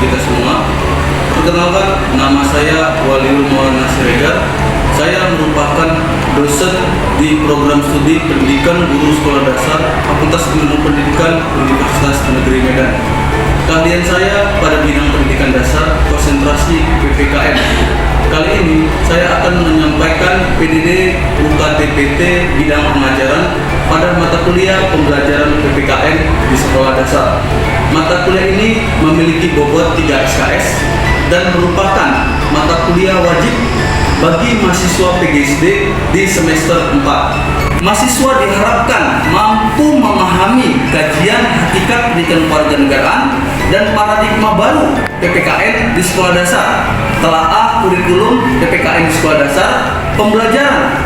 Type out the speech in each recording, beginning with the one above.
kita semua. Perkenalkan, nama saya Waliul Maulana Siregar. Saya merupakan dosen di program studi pendidikan guru sekolah dasar Fakultas Ilmu Pendidikan Universitas Negeri Medan. Keahlian saya pada bidang pendidikan dasar, konsentrasi PPKN. Kali ini saya akan menyampaikan PDD UKT-PT bidang pengajaran pada mata kuliah pembelajaran PPKN di sekolah dasar. Mata kuliah ini memiliki bobot 3 SKS dan merupakan mata kuliah wajib bagi mahasiswa PGSD di semester 4. Mahasiswa diharapkan mampu memahami kajian hakikat pendidikan kewarganegaraan dan paradigma baru PPKN di sekolah dasar, telaah kurikulum PPKN di sekolah dasar, pembelajaran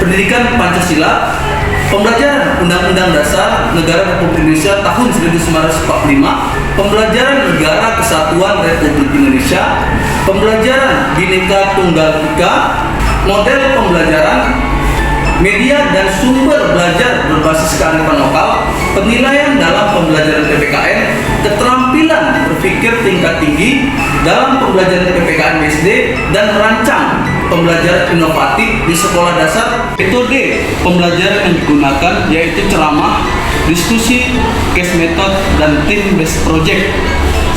pendidikan Pancasila, pembelajaran Undang-Undang Dasar Negara Republik Indonesia tahun 1945, pembelajaran Negara Kesatuan Republik Indonesia, pembelajaran Bhinneka Tunggal Ika, model pembelajaran, media dan sumber belajar berbasis kearifan lokal, penilaian dalam pembelajaran PPKN, keterampilan berpikir tingkat tinggi dalam pembelajaran PPKN BSD, dan merancang pembelajaran inovatif di sekolah dasar. Metode pembelajaran yang digunakan yaitu ceramah, diskusi, case method, dan team based project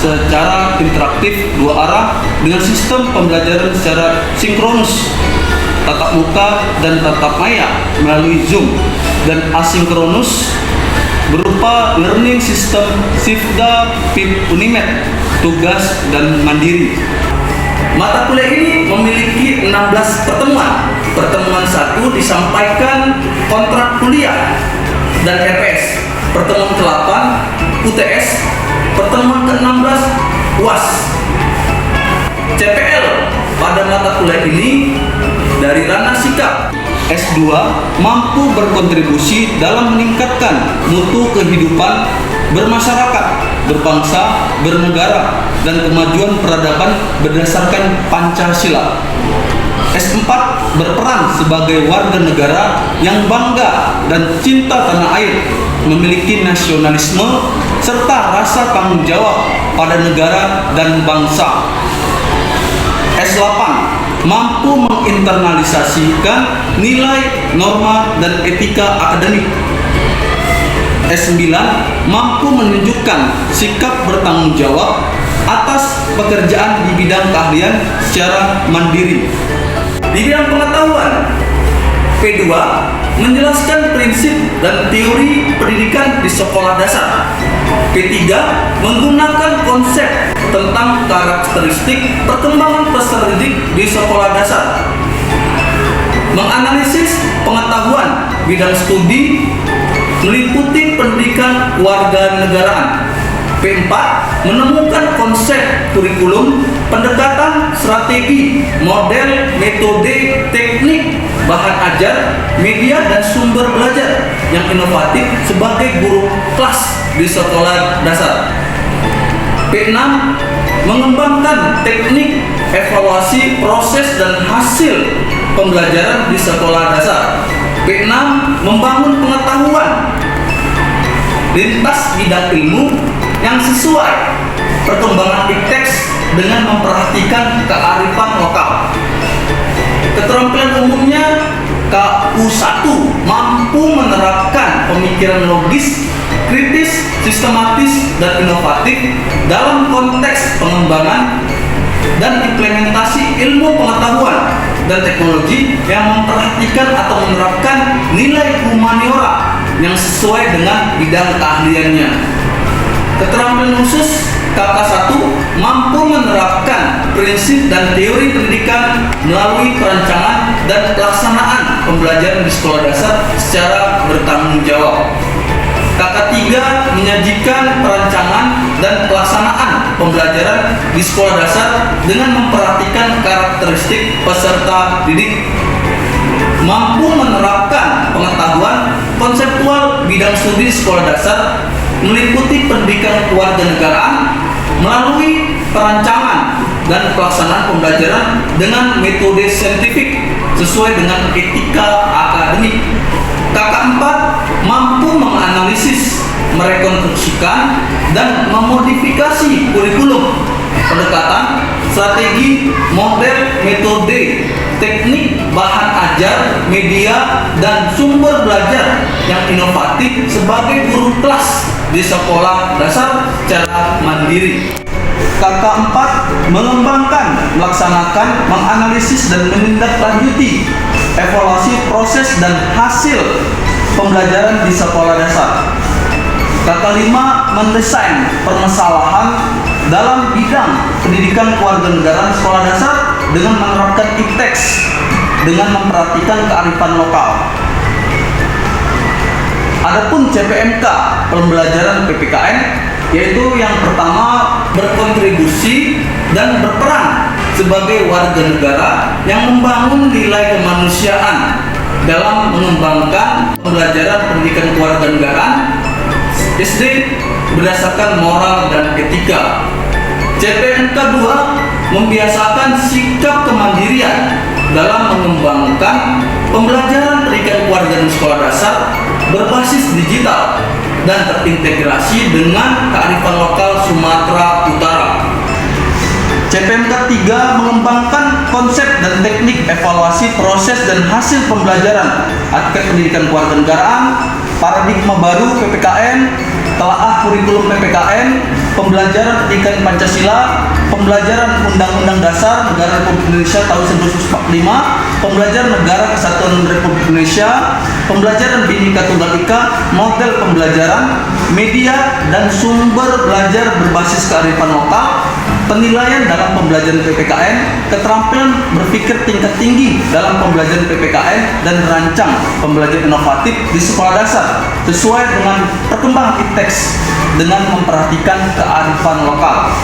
secara interaktif 2 arah dengan sistem pembelajaran secara sinkronus, tatap muka dan tatap maya melalui Zoom, dan asinkronus berupa learning system Sifda PIP Unimed, tugas dan mandiri. Mata kuliah ini memiliki 16 pertemuan. Pertemuan 1 disampaikan kontrak kuliah dan RPS. Pertemuan ke-8 UTS. Pertemuan ke-16 UAS. CPL pada mata kuliah ini dari ranah sikap. S2 mampu berkontribusi dalam meningkatkan mutu kehidupan bermasyarakat, berbangsa, bernegara, dan kemajuan peradaban berdasarkan Pancasila. S4 berperan sebagai warga negara yang bangga dan cinta tanah air, memiliki nasionalisme serta rasa tanggung jawab pada negara dan bangsa. S8 mampu menginternalisasikan nilai, norma, dan etika akademik. S9 mampu menunjukkan sikap bertanggung jawab atas pekerjaan di bidang keahlian secara mandiri. Di bidang pengetahuan, P2 menjelaskan prinsip dan teori pendidikan di sekolah dasar. P3 menggunakan konsep tentang karakteristik perkembangan peserta didik di sekolah dasar. Menganalisis pengetahuan bidang studi meliputi pendidikan kewarganegaraan. P4 menemukan konsep kurikulum, pendekatan, strategi, model, metode, teknik, bahan ajar, media, dan sumber belajar yang inovatif sebagai guru kelas di sekolah dasar. P6 mengembangkan teknik evaluasi proses dan hasil pembelajaran di sekolah dasar. P6 membangun pengetahuan lintas bidang ilmu yang sesuai perkembangan teks dengan memperhatikan kearifan lokal. Keterampilan umumnya, KU1 mampu menerapkan pemikiran logis, kritis, sistematis, dan inovatif dalam konteks pengembangan dan implementasi ilmu pengetahuan dan teknologi yang memperhatikan atau menerapkan nilai humaniora yang sesuai dengan bidang keahliannya. Keterampilan khusus KK1 mampu menerapkan prinsip dan teori pendidikan melalui perancangan dan pelaksanaan pembelajaran di sekolah dasar secara bertanggung jawab. KK3 menyajikan perancangan dan pelaksanaan pembelajaran di sekolah dasar dengan memperhatikan karakteristik peserta didik. Mampu menerapkan pengetahuan konseptual bidang studi sekolah dasar meliputi pendidikan kewarganegaraan melalui perancangan dan pelaksanaan pembelajaran dengan metode saintifik sesuai dengan etika akademik. KK4 mampu menganalisis, merekonstruksikan, dan memodifikasi kurikulum pendekatan, strategi, model, metode, teknik, bahan ajar, media, dan sumber belajar yang inovatif sebagai guru kelas di sekolah dasar secara mandiri. Kakak 4, mengembangkan, melaksanakan, menganalisis, dan menindaklanjuti evaluasi proses dan hasil pembelajaran di sekolah dasar. Kakak 5, mendesain permasalahan dalam bidang pendidikan kewarganegaraan sekolah dasar dengan menerapkan IPTEX dengan memperhatikan kearifan lokal. Adapun CPMK pembelajaran PPKN, yaitu yang pertama berkontribusi dan berperan sebagai warga negara yang membangun nilai kemanusiaan dalam mengembangkan pembelajaran pendidikan kewarganegaraan SD berdasarkan moral dan etika. CPMK 2 membiasakan sikap kemandirian dalam mengembangkan pembelajaran pendidikan kewarganegaraan sekolah dasar berbasis digital dan terintegrasi dengan kearifan lokal Sumatera Utara. CPMK 3 mengembangkan konsep dan teknik evaluasi proses dan hasil pembelajaran aspek pendidikan kewarganegaraan, paradigma baru PPKN, telaah kurikulum PPKN, pembelajaran pendidikan Pancasila, pembelajaran Undang-Undang Dasar Negara Republik Indonesia tahun 1945, pembelajaran Negara Kesatuan Republik Indonesia, pembelajaran Bhinneka Tunggal Ika, model pembelajaran, media dan sumber belajar berbasis kearifan lokal, penilaian dalam pembelajaran PPKN, keterampilan berpikir tingkat tinggi dalam pembelajaran PPKN, dan merancang pembelajaran inovatif di sekolah dasar sesuai dengan perkembangan IPTEX dengan memperhatikan kearifan lokal.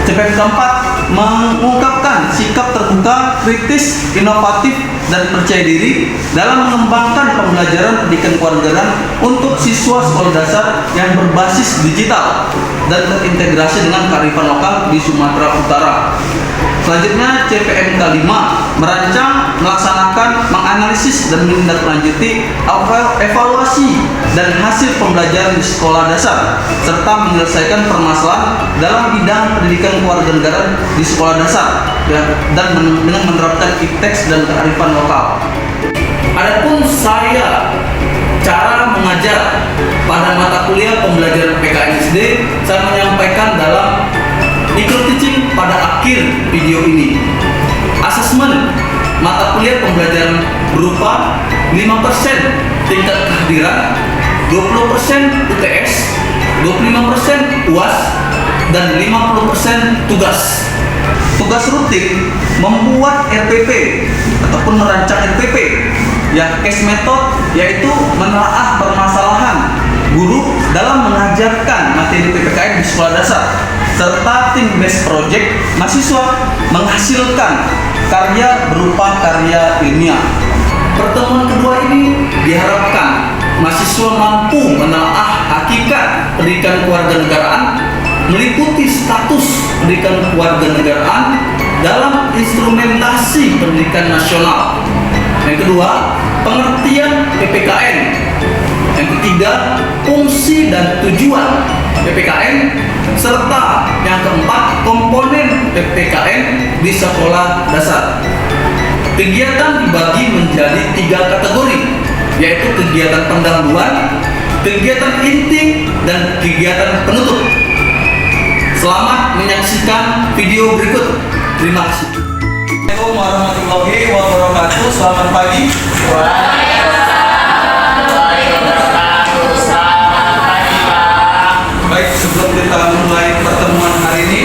CPMK 4 mengungkapkan sikap terbuka, kritis, inovatif, dan percaya diri dalam mengembangkan pembelajaran pendidikan kewarganegaraan untuk siswa sekolah dasar yang berbasis digital dan terintegrasi dengan kearifan lokal di Sumatera Utara. Selanjutnya CPMK 5 merancang, melaksanakan, menganalisis, dan menindaklanjuti evaluasi dan hasil pembelajaran di sekolah dasar serta menyelesaikan permasalahan dalam bidang pendidikan kewarganegaraan di sekolah dasar dan dengan menerapkan IPTEX dan kearifan lokal. Adapun saya cara mengajar pada mata kuliah pembelajaran PPKN SD, saya menyampaikan dalam micro-teaching pada akhir video ini. Asesmen mata kuliah pembelajaran berupa 5% tingkat kehadiran, 20% UTS, 25% UAS, dan 50% tugas. Tugas rutin membuat RPP ataupun merancang RPP, ya case method, yaitu menelaah permasalahan guru dalam mengajarkan materi PPKN di sekolah dasar, serta tim based project mahasiswa menghasilkan karya berupa karya ilmiah. Pertemuan kedua ini diharapkan mahasiswa mampu menelaah hakikat pendidikan kewarganegaraan, meliputi status pendidikan kewarganegaraan dalam instrumentasi pendidikan nasional. Yang kedua, pengertian PPKN. Yang ketiga, fungsi dan tujuan PPKN, serta yang keempat, komponen PPKN di sekolah dasar. Kegiatan dibagi menjadi 3 kategori, yaitu kegiatan pendahuluan, kegiatan inti, dan kegiatan penutup. Selamat menyaksikan video berikut. Terima kasih. Assalamualaikum warahmatullahi wabarakatuh. Selamat pagi. Baik, sebelum kita mulai pertemuan hari ini,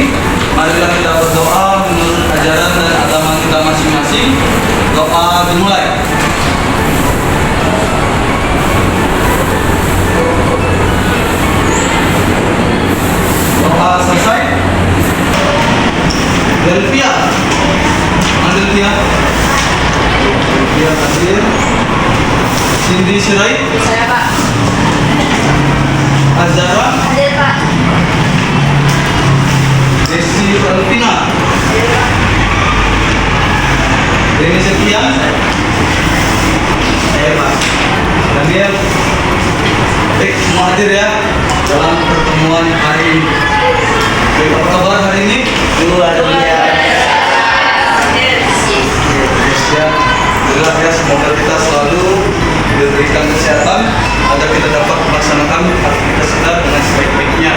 marilah kita berdoa menurut ajaran dan agama kita masing-masing. Doa dimulai. Doa selesai. Delvia, Delvia hadir. Cindy Sirait. Saya Pak. Azara. Hadir Pak. Desi Alvina. Hadir Pak. Deni Sekian. Saya Pak. Daniel. Baik, semua hadir ya dalam pertemuan hari ini. Baik, apa kabar hari ini? luar biasa. Ya, itulah ya, semoga kita selalu diberikan kesehatan agar kita dapat melaksanakan aktivitas kita dengan sebaik-baiknya.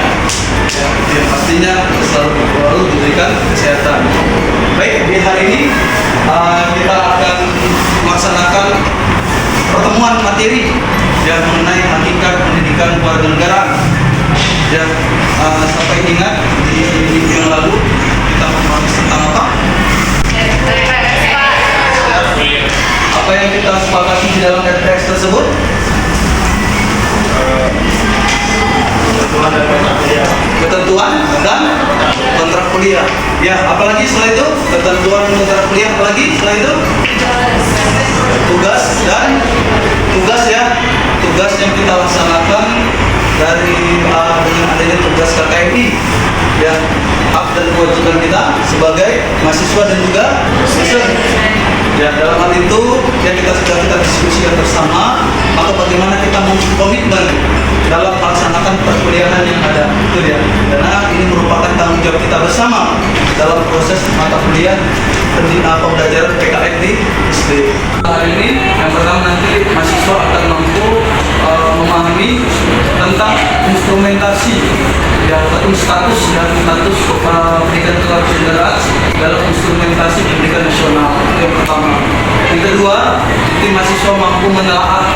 Ya, yang pastinya selalu diberikan kesehatan. Baik, di hari ini kita akan melaksanakan pertemuan materi yang mengenai hakikat pendidikan kewarganegaraan. Ya, sampai ingat di minggu yang lalu kita membahas tentang apa? Apa yang kita sepakati di dalam RPS tersebut? Ketentuan dan kontrak kuliah. Ya, apalagi setelah itu? Ketentuan kontrak kuliah, apalagi setelah itu? Tugas dan tugas ya. Tugas yang kita laksanakan dari dengan adanya tugas KKMI. Ya, hak dan kewajiban kita sebagai mahasiswa dan juga dosen. Ya, dalam hal itu yang kita diskusikan bersama, maka bagaimana kita komitmen dalam melaksanakan perkuliahan yang ada itu ya. Karena ini merupakan tanggung jawab kita bersama dalam proses mata kuliah pembelajaran PKN di SD. Hari ini yang pertama nanti mahasiswa akan mampu memahami tentang instrumentasi ya, atau status pendidikan kewarganegaraan dalam instrumentasi pendidikan nasional. Yang pertama. Yang kedua, nanti mahasiswa mampu menelaah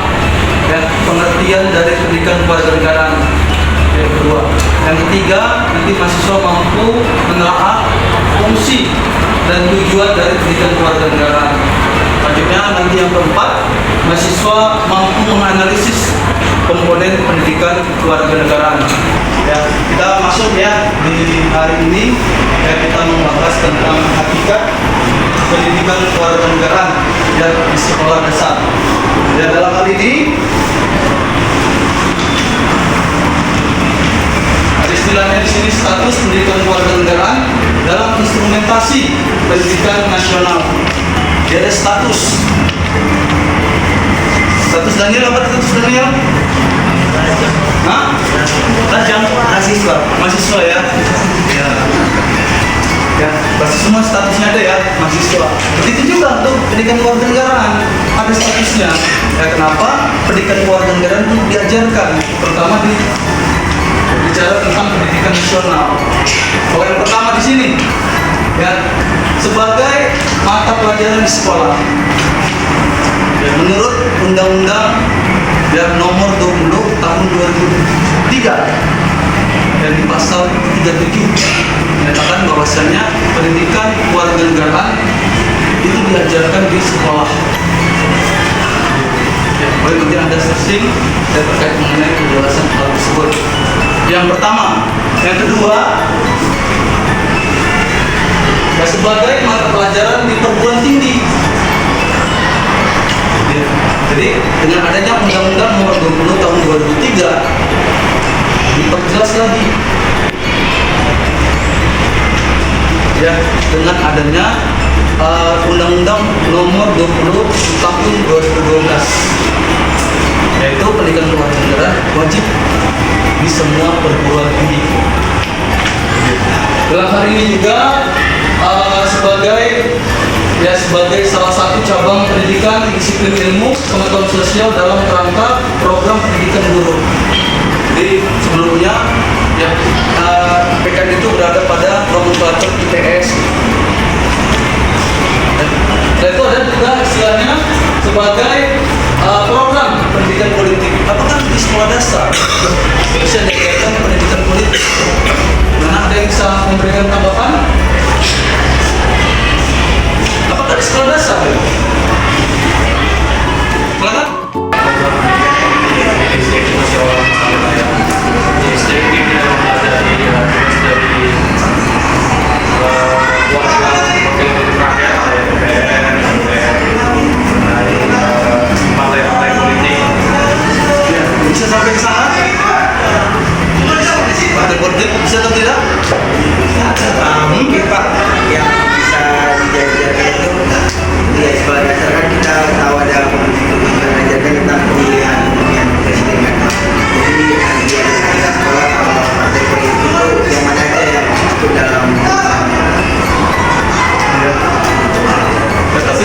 ya, pengertian dari pendidikan kewarganegaraan. Yang kedua. Yang ketiga, nanti mahasiswa mampu menelaah fungsi dan tujuan dari pendidikan kewarganegaraan. Selanjutnya nanti yang keempat, mahasiswa mampu menganalisis komponen pendidikan kewarganegaraan. Ya, kita masuk ya di hari ini ya, kita membahas tentang hakikat pendidikan kewarganegaraan ya, di sekolah dasar. Ya, dalam hal ini ada istilahnya di sini status pendidikan kewarganegaraan dalam instrumentasi pendidikan nasional. Dia ada status. Status Daniel apa status Daniel? Hah? Rajang? Mahasiswa ya? Ya. Ya, pasti semua statusnya ada ya, mahasiswa. Begitu juga untuk pendidikan kewarganegaraan ada statusnya. Ya, kenapa? Pendidikan kewarganegaraan itu diajarkan, terutama di bicara tentang pendidikan nasional. Poin pertama di sini, ya, sebagai mata pelajaran di sekolah. Ya, menurut Undang-Undang yang nomor 20 tahun 2003 dan di pasal 37 menyatakan bahwasanya pendidikan kewarganegaraan itu diajarkan di sekolah. Ya, boleh nanti Anda searching dan terkait mengenai penjelasan hal tersebut. Yang pertama, yang kedua, ya, sebagai mata pelajaran di perguruan tinggi. Ya, jadi dengan adanya Undang-Undang nomor 20 tahun 2003 diperjelas lagi. Ya, dengan adanya Undang-Undang nomor 20 tahun 2012, yaitu pendidikan kewarganegaraan wajib di semua perguruan tinggi. Dalam hal ini juga sebagai salah satu cabang pendidikan disiplin ilmu pengetahuan sosial dalam kerangka program pendidikan guru. Jadi sebelumnya ya, PKN itu berada pada nomenklatur ITS. Dan itu ada juga istilahnya sebagai program pendidikan politik. Apakah di sekolah dasar bisa diajarkan pendidikan politik? Mana ada yang bisa memberikan tanggapan? Apakah di sekolah dasar? Silakan.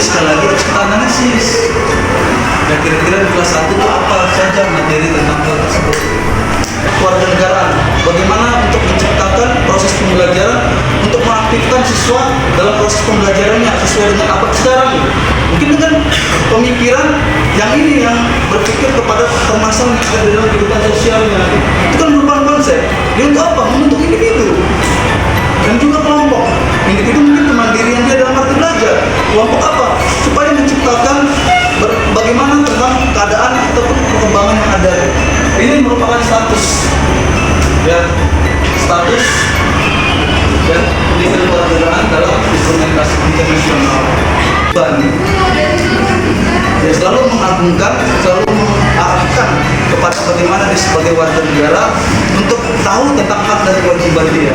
sekali lagi harus kita analisis. Dan kira-kira di kelas 1 itu apa saja materi tentang hal tersebut. Kewarganegaraan, bagaimana untuk menciptakan proses pembelajaran untuk mengaktifkan siswa dalam proses pembelajarannya sesuai dengan apa sekarang. Mungkin dengan pemikiran yang ini yang berpikir kepada permasalahan yang ada dalam kehidupan sosialnya. Itu kan merupakan konsep. Dia untuk apa? Untuk individu dan juga kelompok. Individu mungkin kemandirian dia dalam arti belajar. Kelompok apa? Supaya menciptakan bagaimana tentang keadaan ataupun perkembangan yang ada. Ini merupakan status, ya, status dan pendidikan kewarganegaraan dalam instrumentasi internasional. Ya, selalu mengagungkan, selalu mengarahkan kepada bagaimana dia sebagai warga negara untuk tahu tentang hak dan kewajiban dia.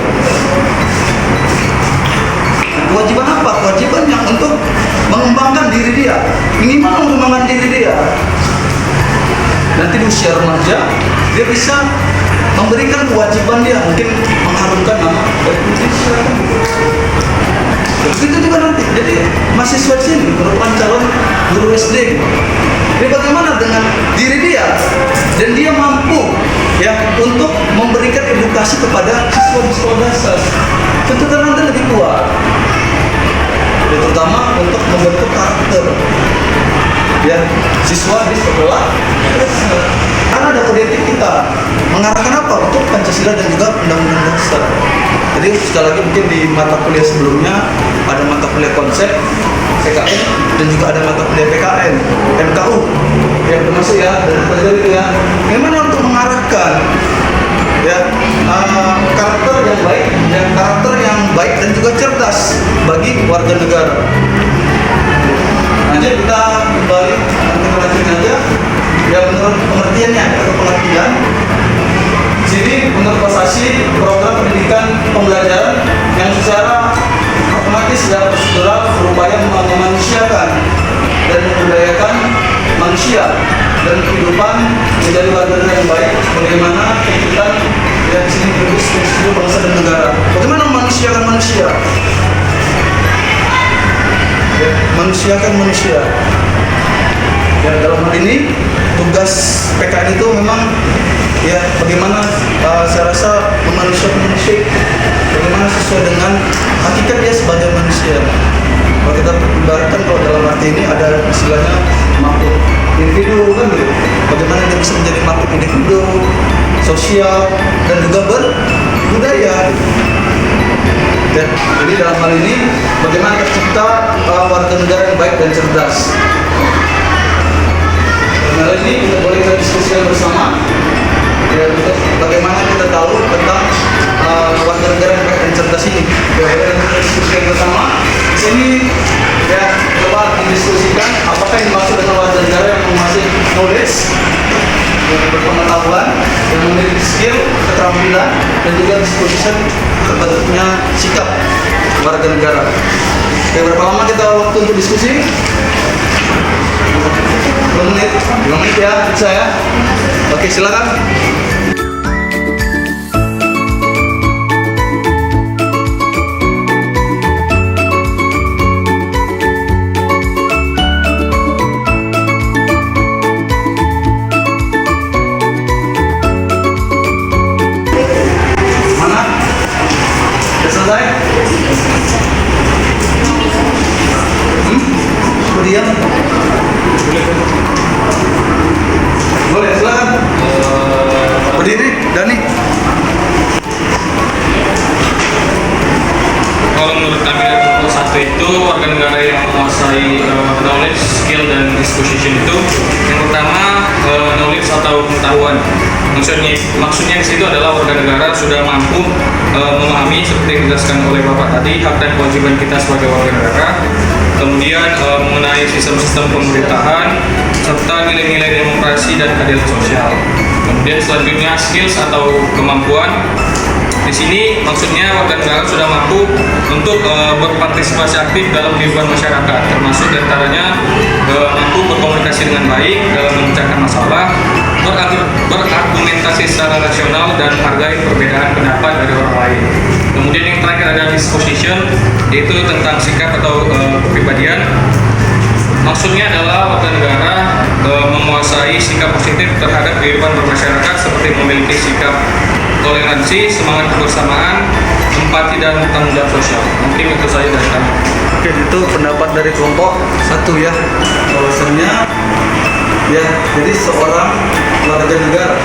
Kewajiban apa? Kewajiban yang untuk mengembangkan diri dia, minimal mengembangkan diri dia. Nanti di usia remaja dia bisa memberikan kewajiban dia, mungkin mengharumkan nama baik Indonesia. Begitu juga nanti, jadi mahasiswa sini merupakan calon guru SD. Jadi bagaimana dengan diri dia dan dia mampu ya untuk memberikan edukasi kepada siswa di sekolah dasar. Tentu nanti lebih kuat. Terutama untuk membentuk karakter ya siswa di sekolah dasar. Karena ada kode etik kita mengarahkan apa untuk Pancasila dan juga Undang-Undang Dasar. Jadi sekali lagi mungkin di mata kuliah sebelumnya ada mata kuliah konsep PKN dan juga ada mata kuliah PKN MKU yang termasuk ya dan pelajar itu ya. Bagaimana untuk mengarahkan ya karakter yang baik dan juga cerdas bagi warga negara. Lanjut kita kembali nanti lanjutin aja ya menurut pengertiannya atau pengertian. Jadi menurut Pasasi program pendidikan pembelajaran yang secara otomatis dan prosedural berupaya memanusiakan dan membudayakan manusia dan kehidupan menjadi warga negara yang baik. Bagaimana kita yang di sini berus seluruh bangsa dan negara. Bagaimana memanusiakan manusia? Ya, manusiakan manusia. Ya, dalam hal ini tugas PKN itu memang ya bagaimana saya rasa memanusiakan manusia, bagaimana sesuai dengan hakikat dia sebagai manusia. Kalau kita ibaratkan kalau dalam arti ini ada istilahnya makhluk individu kan gitu. Bagaimana dia bisa menjadi makhluk individu, sosial dan juga berbudaya. Ya, jadi dalam hal ini bagaimana tercipta warga negara yang baik dan cerdas. Hal ini kita boleh kita diskusikan bersama ya, untuk bagaimana kita tahu tentang warga negara yang baik dan cerdas ini. Ya, boleh kita diskusikan bersama. Di sini ya coba didiskusikan apakah yang dimaksud dengan warga negara yang menguasai knowledge, yang berpengetahuan, yang memiliki skill, keterampilan, dan juga disposition terbentuknya sikap warga negara. Oke, berapa lama kita waktu untuk diskusi? 2 menit ya, bisa ya? Oke, silakan. Mana? Sudah selesai? Diam? Boleh, silakan. Berdiri, Dani. Kalau menurut kami dari kelompok 1 itu warga negara yang menguasai knowledge, skill, dan disposition itu yang pertama knowledge atau pengetahuan. Maksudnya di situ adalah warga negara sudah mampu memahami seperti yang dijelaskan oleh Bapak tadi hak dan kewajiban kita sebagai warga negara. Kemudian mengenai sistem-sistem pemerintahan serta nilai-nilai demokrasi dan keadilan sosial. Kemudian selanjutnya skills atau kemampuan. Di sini maksudnya warga negara sudah mampu untuk berpartisipasi aktif dalam kehidupan masyarakat, termasuk diantaranya mampu berkomunikasi dengan baik dalam memecahkan masalah, berargumentasi secara rasional dan menghargai perbedaan pendapat dari orang lain. Kemudian yang terakhir ada disposition, yaitu tentang sikap atau kepribadian. Maksudnya adalah warga negara menguasai sikap positif terhadap kehidupan bermasyarakat seperti memiliki sikap toleransi, semangat kebersamaan, empati dan tanggung jawab sosial. Mungkin itu saja dari kami. Oke, itu pendapat dari kelompok satu ya, bahwasannya ya, jadi seorang warga negara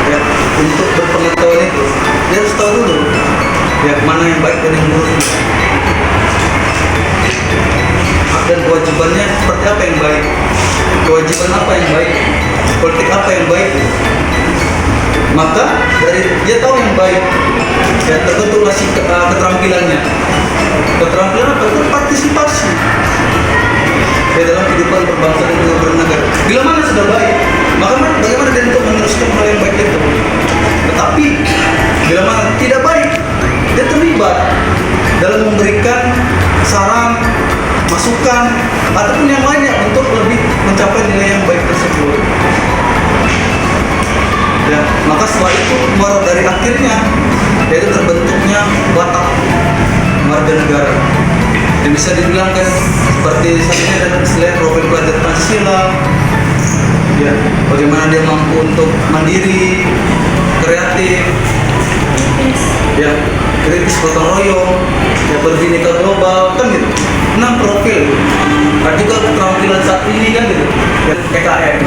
ya, untuk berpengetahuan itu dia harus tahu dulu ya mana yang baik dan yang buruk, dan kewajibannya seperti apa yang baik, kewajiban apa yang baik, politik apa yang baik. Maka dari dia tahu yang baik ya, terbentuklah keterampilannya. Keterampilan apa? Itu partisipasi ya, dalam kehidupan berbangsa dan juga bernegara. Bila mana sudah baik, maka bagaimana dia untuk meneruskan hal yang baik itu. Tetapi bila mana tidak baik, dia terlibat dalam memberikan saran, masukan, ataupun yang lainnya untuk lebih mencapai nilai yang baik tersebut. Ya, maka setelah itu keluar dari akhirnya yaitu terbentuknya watak warga negara. Yang bisa dibilang kan seperti saatnya dan istilah profil pelajar Pancasila. Ya, bagaimana dia mampu untuk mandiri, kreatif, ya, kritis gotong royong, ya, berbhinneka global, kan gitu. 6 profil. Ada juga keterampilan saat ini kan gitu. Ya, PKN.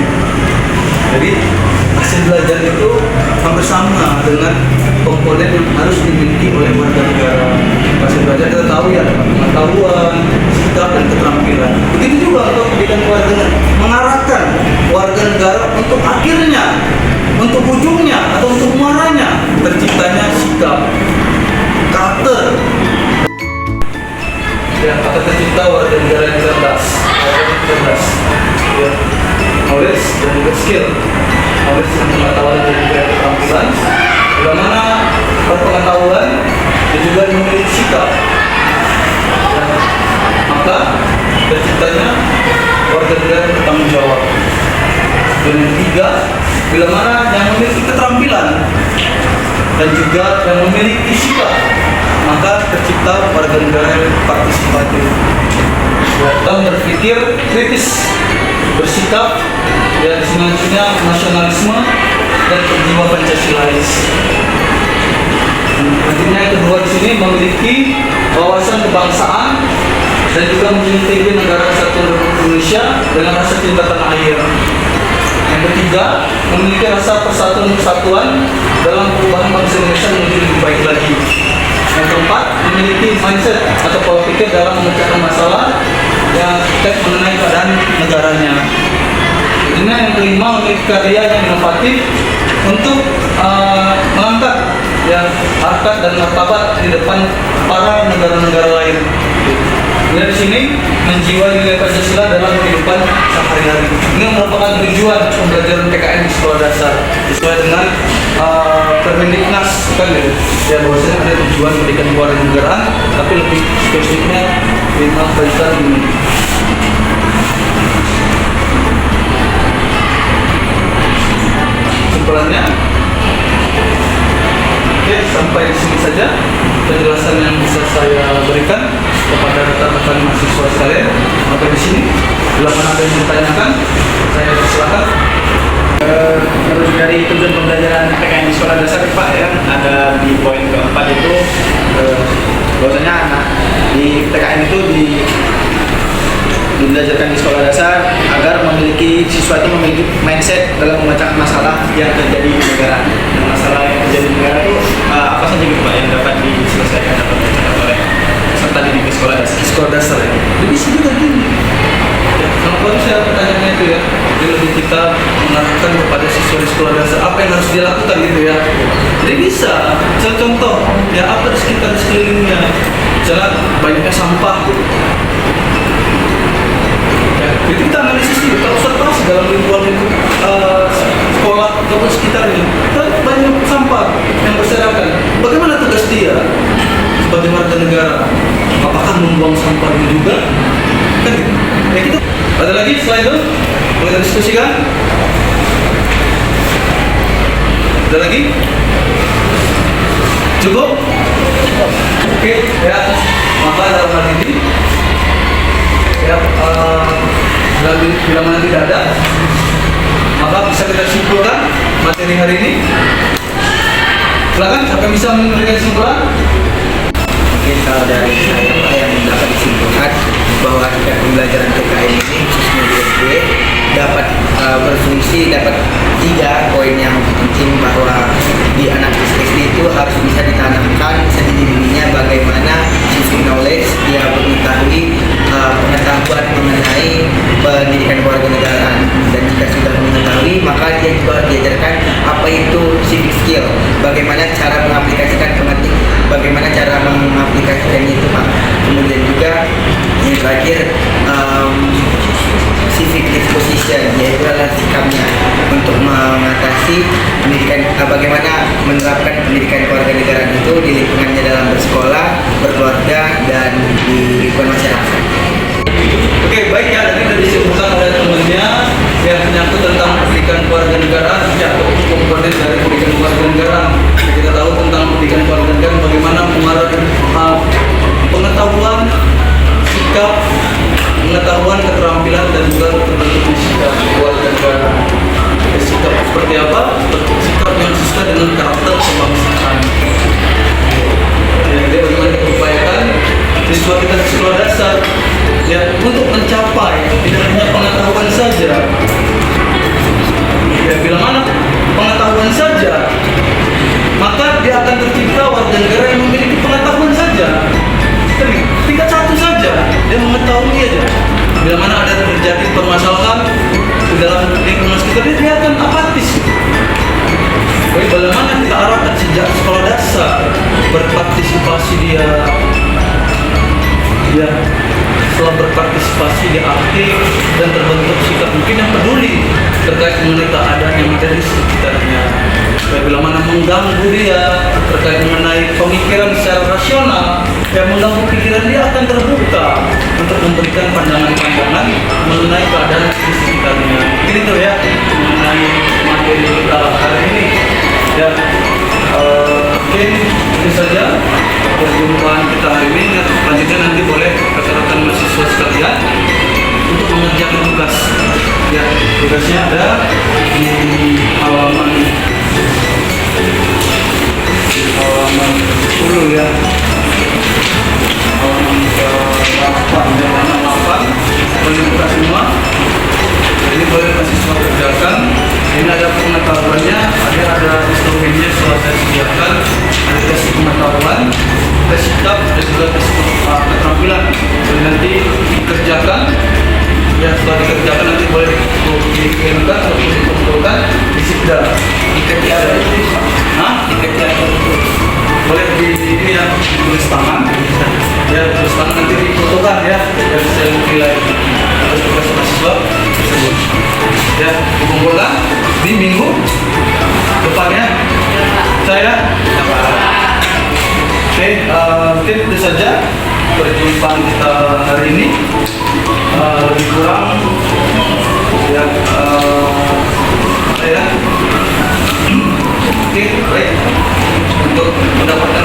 Jadi hasil belajar itu hampir sama dengan komponen yang harus dimiliki oleh warga negara. Hasil belajar kita tahu ya, pengetahuan, sikap dan keterampilan. Begitu juga untuk pendidikan warga negara, mengarahkan warga negara untuk akhirnya, untuk ujungnya atau untuk muaranya terciptanya sikap, karakter. Ya, akan tercipta warga negara yang cerdas, ya, knowledge dan juga skill. Knowledge dan pengetahuan dan juga keterampilan, bila mana berpengetahuan dan juga memiliki sikap, ya, maka terciptanya warga negara yang bertanggung jawab. Dan yang ketiga, bila mana yang memiliki keterampilan dan juga yang memiliki sikap, maka tercipta warga negara yang partisipatif. Dalam berpikir kritis, bersikap, ya, disengaja nasionalisme dan berjiwa Pancasilais. Artinya yang kedua di sini memiliki wawasan kebangsaan dan juga mencintai negara kesatuan Republik Indonesia dengan rasa cinta tanah air. Yang ketiga, memiliki rasa persatuan dalam perubahan bangsa Indonesia menuju lebih baik lagi. Yang keempat, memiliki mindset atau pola pikir dalam memecahkan masalah yang terkait mengenai keadaan negaranya. Ini yang kelima, memiliki karya yang inovatif untuk mengangkat ya harkat dan martabat di depan para negara-negara lain. Dari sini menjiwai nilai Pancasila dalam kehidupan sehari-hari. Ini merupakan tujuan pembelajaran PKN di sekolah dasar sesuai dengan Permendiknas kan ya, bahwasanya ada tujuan pendidikan kewarganegaraan, tapi lebih spesifiknya tentang Pancasila ini. Kesimpulannya, oke, sampai di sini saja penjelasan yang bisa saya berikan kepada rekan-rekan mahasiswa sekalian. Sampai di sini, bila mana ada yang ditanyakan, saya persilakan. Terus dari tujuan pembelajaran PKN di sekolah dasar Pak ya, ada di poin keempat itu bahwasanya anak di PKN itu dibelajarkan di sekolah dasar agar siswa itu memiliki mindset dalam memecahkan masalah yang terjadi di negara. Dan masalah yang terjadi di negara itu apa saja gitu Pak yang dapat diselesaikan atau dicatat oleh peserta didik di sekolah dasar? Di sekolah dasar ya. Jadi sini kan gini. Ya, kalau saya pertanyaannya itu ya, jadi lebih kita mengarahkan kepada siswa di sekolah dasar apa yang harus dilakukan gitu ya. Jadi bisa, misalnya contoh ya, apa di sekitar sekelilingnya, misalnya banyaknya sampah. Ya, jadi kita analisis juga, kita observasi dalam lingkungan itu sekolah ataupun sekitarnya, kita banyak sampah yang berserakan. Bagaimana tugas dia sebagai warga negara? Apakah membuang sampah itu juga? Kan gitu. Ya kita ada lagi selain itu boleh kita diskusikan. Ada lagi? Cukup? Oke ya, maka dalam hal ini Ya, bila mana tidak ada, maka bisa kita simpulkan materi hari ini. Silakan, siapa yang bisa memberikan kesimpulan? Mungkin kalau dari saya Pak, yang dapat disimpulkan bahwa tingkat pembelajaran PKN ini khususnya di SD dapat berfungsi, dapat 3 poin yang penting, bahwa di anak SD itu harus bisa ditanamkan sedini dininya bagaimana civic knowledge, dia mengetahui pengetahuan mengenai pendidikan kewarganegaraan, dan jika sudah mengetahui maka dia juga diajarkan apa itu civic skill, bagaimana cara mengaplikasikan pengertian, bagaimana cara mengaplikasikannya itu Pak. Kemudian juga yang terakhir civic disposition, yaitu adalah sikapnya untuk mengatasi pendidikan, bagaimana menerapkan pendidikan kewarganegaraan itu di lingkungannya dalam bersekolah, berkeluarga, dan di lingkungan masyarakat. Oke, baik ya, tadi sudah disebutkan oleh temannya yang menyangkut tentang pendidikan kewarganegaraan, ya, komponen dari pendidikan kewarganegaraan. Kita tahu tentang pendidikan kewarganegaraan bagaimana mengarahkan pengetahuan, sikap, pengetahuan, keterampilan, dan juga terbentuknya sikap kewarganegaraan. Sikap seperti apa? Sikap yang sesuai dengan karakter kebangsaan. Jadi bagaimana kita upayakan siswa kita di sekolah dasar ya untuk mencapai tidak hanya pengetahuan saja. Ya, bila mana pengetahuan saja, maka dia akan tercipta warga negara yang memiliki pengetahuan saja. Tapi tingkat 1 saja, dia mengetahui aja. Bila mana ada terjadi permasalahan di dalam lingkungan sekitar, dia akan apatis. Jadi bila mana kita arahkan sejak sekolah dasar, berpartisipasi dia setelah berpartisipasi dia aktif dan terbentuk sikap mungkin yang peduli terkait mengenai keadaan yang ada di sekitarnya. Bila mana mengganggu dia terkait mengenai pemikiran secara rasional, yang mengganggu pikiran dia akan terbuka untuk memberikan pandangan-pandangan mengenai keadaan di sekitarnya. Mungkin itu ya mengenai materi kita hari ini. Ya, mungkin itu saja perjumpaan kita hari ini. Selanjutnya nanti boleh rekan-rekan mahasiswa sekalian untuk mengerjakan tugas. Ya, tugasnya ada di halaman 10 ya. Halaman ke-8, halaman 8 boleh buka semua. Jadi boleh mahasiswa kerjakan. Ini ada pengetahuannya, ada instrumennya setelah saya sediakan. Ada tes pengetahuan, tes sikap, dan juga tes keterampilan. Jadi nanti dikerjakan. Ya, setelah dikerjakan nanti boleh dikirimkan atau dikumpulkan di Sipda. Diketik ada itu. Diketik ada itu. Boleh di ini ya, tulis tangan. Ya, tulis tangan nanti difotokan ya. Dan saya nilai atas tugas mahasiswa tersebut. Ya, dikumpulkan di minggu depannya. Saya. Oke, mungkin itu saja perjumpaan kita hari ini. Lebih kurang ya Oke, baik, untuk mendapatkan